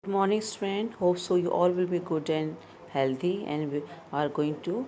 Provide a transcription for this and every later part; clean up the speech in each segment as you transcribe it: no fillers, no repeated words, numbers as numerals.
Good morning, student. Hope so. You all will be good and healthy, and we are going to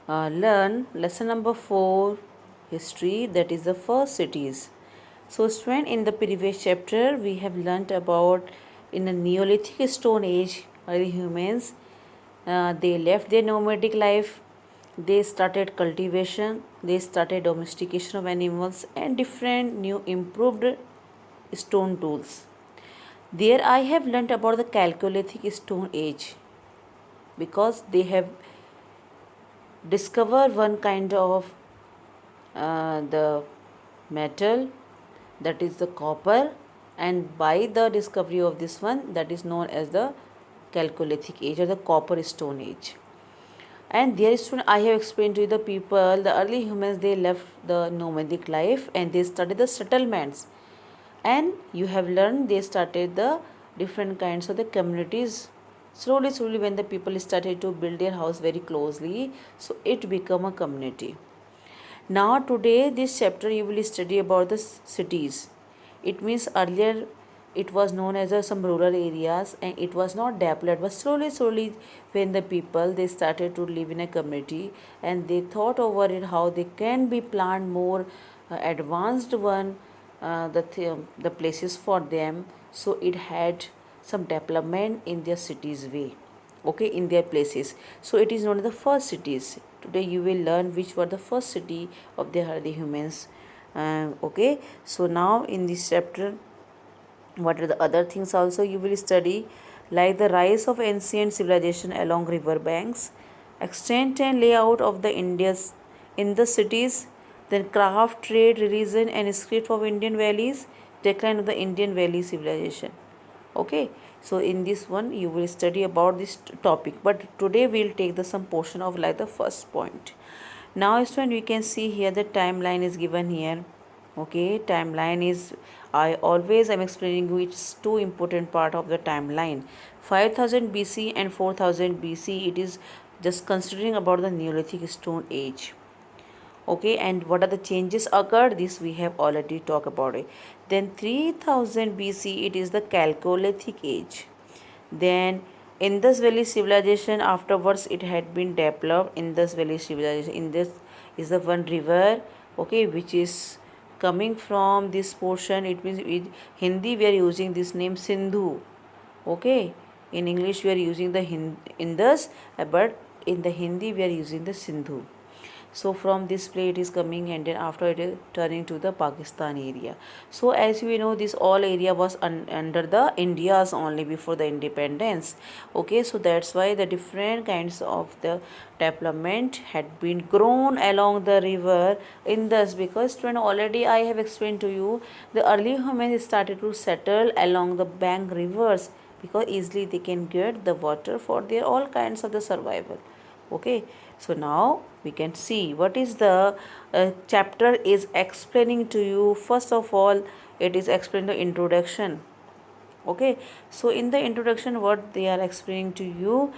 learn lesson number 4, history. That is the first cities. So, student, in the previous chapter, we have learnt about in the Neolithic Stone Age, early humans they left their nomadic life. They started cultivation. They started domestication of animals and different new improved stone tools. There I have learnt about the Chalcolithic Stone Age because they have discovered one kind of the metal, that is the copper, and by the discovery of this one, that is known as the Chalcolithic Age or the Copper Stone Age. And there is I have explained to you the people, the early humans, they left the nomadic life and they started the settlements. And you have learned they started the different kinds of the communities. Slowly, when the people started to build their house very closely, so it become a community. Now today this chapter you will study about the cities. It means earlier it was known as some rural areas and it was not developed, but slowly when the people they started to live in a community and they thought over it how they can be planned more advanced one the places for them, so it had some development in their cities way, okay, in their places. So it is known as the first cities. Today you will learn which were the first city of the early humans. Okay, so now in this chapter what are the other things also you will study, like the rise of ancient civilization along river banks, extent and layout of the India's in the cities, then craft, trade, religion and script of Indian valleys, decline of the Indian valley civilization. Okay, so in this one you will study about this topic, but today we will take the some portion of like the first point. Now student, we can see here the timeline is given here. Okay, timeline is, I always am explaining you, it's two important part of the timeline. 5000 BC and 4000 BC, it is just considering about the Neolithic Stone Age. Okay, and what are the changes occurred, this we have already talked about it. Then 3000 BC, it is the Chalcolithic Age. Then Indus Valley civilization, afterwards it had been developed. Indus Valley civilization, Indus is the one river, okay, which is coming from this portion. It means with Hindi we are using this name Sindhu, okay. In English we are using the Indus, but in the Hindi we are using the Sindhu. So from this place it is coming and then after it is turning to the Pakistan area. So as we know, this all area was under the India's only before the independence. Okay, so that's why the different kinds of the development had been grown along the river Indus, because when already I have explained to you, the early humans started to settle along the bank rivers because easily they can get the water for their all kinds of the survival. Okay, so now we can see what is the chapter is explaining to you. First of all, it is explaining the introduction. Okay, so in the introduction what they are explaining to you,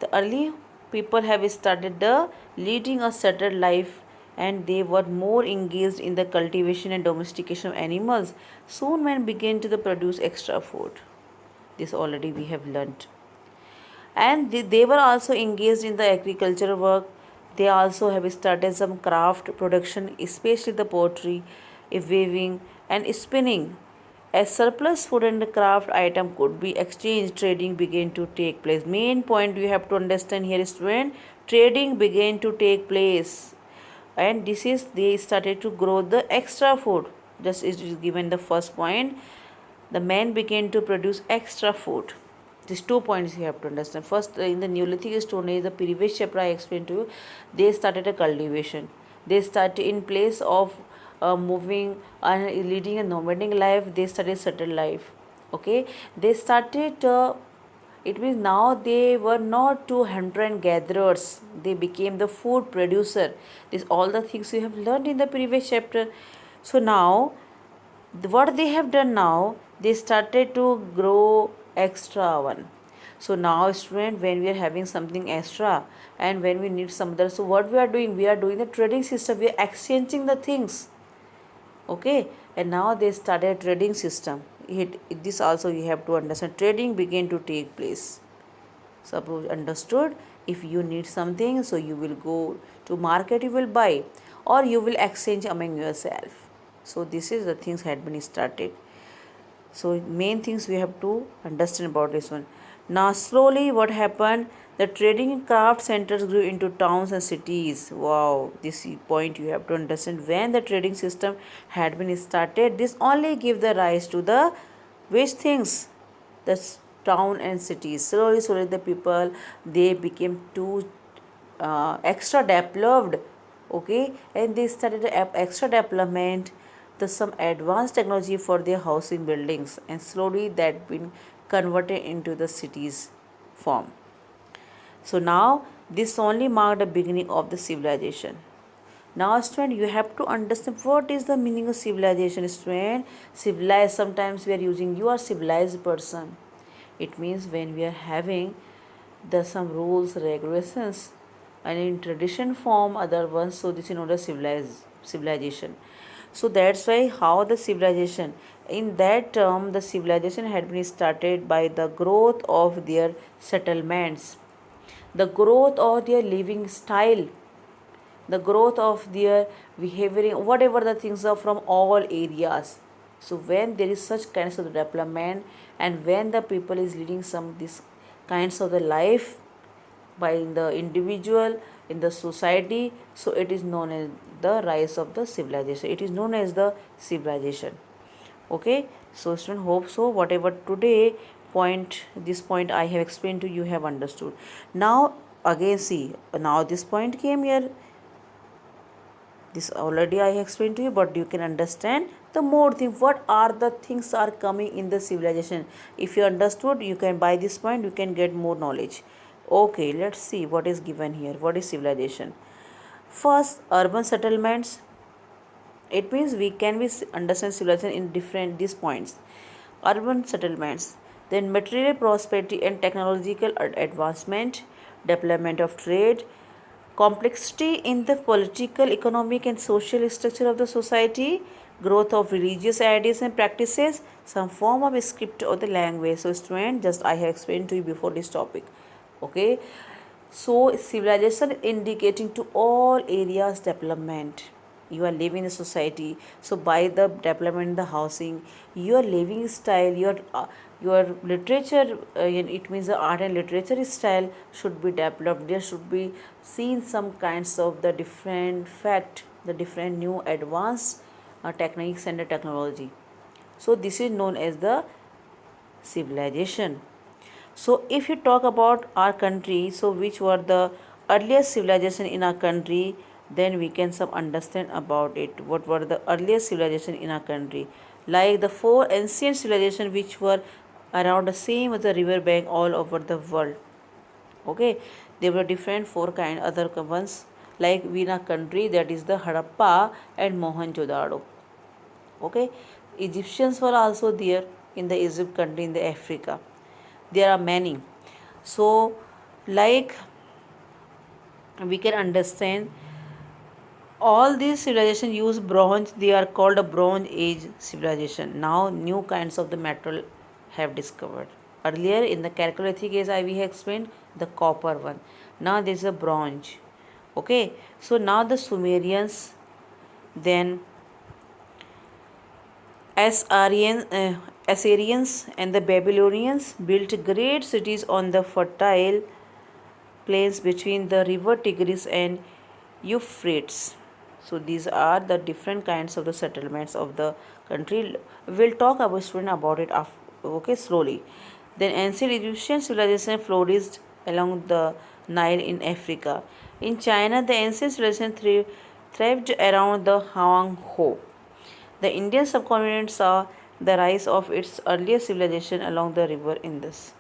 the early people have started the leading a settled life and they were more engaged in the cultivation and domestication of animals. Soon men began to the produce extra food. This already we have learnt. And they were also engaged in the agricultural work. They also have started some craft production, especially the pottery, weaving and spinning. As surplus food and craft item could be exchanged, trading began to take place. Main point you have to understand here is when trading began to take place, and this is they started to grow the extra food. Just it is given the first point, the men began to produce extra food. These 2 points you have to understand. First, in the Neolithic Stone Age, the previous chapter I explained to you, they started a cultivation. They started in place of moving and leading a nomadic life. They started settled life. Okay, they started. It means now they were not two hunter and gatherers. They became the food producer. This all the things you have learned in the previous chapter. So now what they have done now, they started to grow extra one. So now student, when we are having something extra and when we need some other, so what we are doing the trading system, we are exchanging the things. Okay, and now they started trading system. this also you have to understand. Trading began to take place. Suppose understood, if you need something, so you will go to market, you will buy, or you will exchange among yourself. So this is the things had been started. So main things we have to understand about this one. Now slowly what happened, the trading craft centers grew into towns and cities. Wow, this point you have to understand. When the trading system had been started, this only gave the rise to the which things, the town and cities. Slowly the people, they became too extra developed, okay, and they started extra development, the some advanced technology for their housing buildings, and slowly that been converted into the cities form. So now this only marked the beginning of the civilization. Now student, you have to understand what is the meaning of civilization. Student, civilized, sometimes we are using you are civilized person. It means when we are having the some rules, regulations, and in tradition form other ones, so this is known as civilization. So that's why how the civilization, in that term the civilization had been started by the growth of their settlements, the growth of their living style, the growth of their behavior, whatever the things are from all areas. So when there is such kinds of development, and when the people is leading some these kinds of the life by the individual in the society, so it is known as the rise of the civilization, it is known as the civilization. Okay, so student, hope so whatever today point, this point I have explained to you have understood. Now again see, now this point came here, this already I explained to you, but you can understand the more thing, what are the things are coming in the civilization. If you understood, you can by this point you can get more knowledge. Okay, let's see what is given here. What is civilization? First, urban settlements. It means we can be understand civilization in different these points. Urban settlements, then material prosperity and technological advancement, development of trade, complexity in the political, economic, and social structure of the society, growth of religious ideas and practices, some form of script or the language. So, student, just I have explained to you before this topic. Okay, so civilization indicating to all areas development. You are living in a society, so by the development in the housing, your living style, your literature, it means the art and literature style should be developed. There should be seen some kinds of the different fact, the different new advanced techniques and the technology. So this is known as the civilization. So if you talk about our country, so which were the earliest civilization in our country, then we can some understand about it. What were the earliest civilization in our country? Like the four ancient civilization which were around the same as the river bank all over the world. Okay, there were different four kind other ones, like we in our country, that is the Harappa and Mohenjo-daro. Okay, Egyptians were also there in the Egypt country in the Africa. There are many. So like we can understand, all these civilization use bronze, they are called a bronze age civilization. Now new kinds of the metal have discovered. Earlier in the Chalcolithic age I we have explained the copper one. Now there is a bronze. Okay, so now the Sumerians, then Assyrians and the Babylonians built great cities on the fertile plains between the river Tigris and Euphrates. So these are the different kinds of the settlements of the country. We'll talk about student about it after, okay, slowly. Then ancient Egyptian civilization flourished along the Nile in Africa. In China, the ancient civilization thrived around the Huang Ho. The Indian subcontinent saw the rise of its earlier civilization along the river Indus.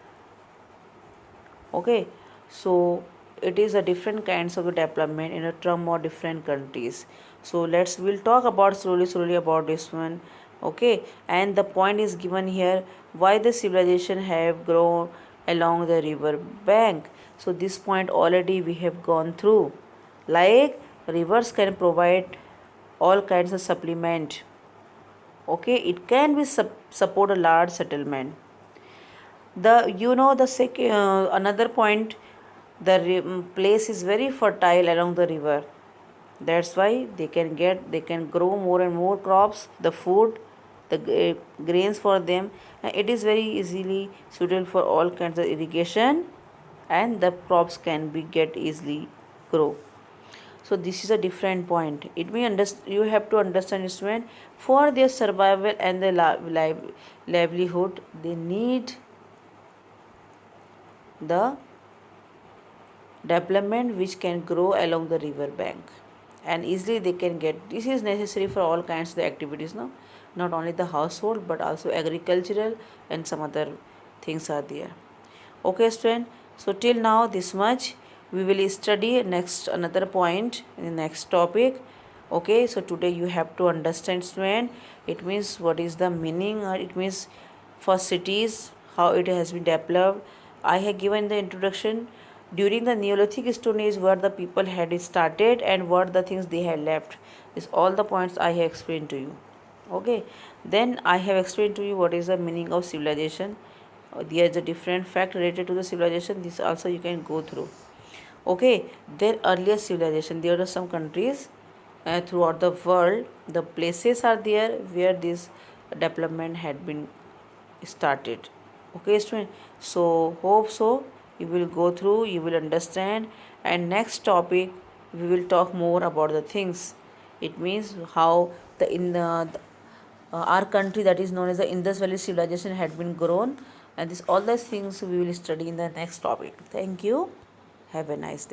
Okay, so it is a different kinds of development in a term of different countries. So we'll talk about slowly about this one. Okay, and the point is given here, why the civilization have grown along the river bank. So this point already we have gone through. Like rivers can provide all kinds of supplement. Okay, it can be support a large settlement. The another point, the place is very fertile along the river. That's why they can grow more and more crops, the food, the grains for them, and it is very easily suitable for all kinds of irrigation, and the crops can be get easily grow. So this is a different point. It may you have to understand, student, for their survival and their livelihood, they need the development which can grow along the river bank, and easily they can get. This is necessary for all kinds of the activities, no, not only the household but also agricultural and some other things are there. Okay, student, so till now this much. We will study next another point in the next topic. Okay, so today you have to understand, student, it means what is the meaning, or it means for cities how it has been developed. I have given the introduction during the Neolithic Stone Age where the people had started and what the things they had left. Is all the points I have explained to you. Okay, then I have explained to you what is the meaning of civilization. There is a different fact related to the civilization. This also you can go through. Okay, their earlier civilization, there are some countries throughout the world, the places are there where this development had been started. Okay, student, so hope so you will go through, you will understand, and next topic we will talk more about the things. It means how the in the our country, that is known as the Indus Valley civilization, had been grown, and this all those things we will study in the next topic. Thank you. Have a nice day.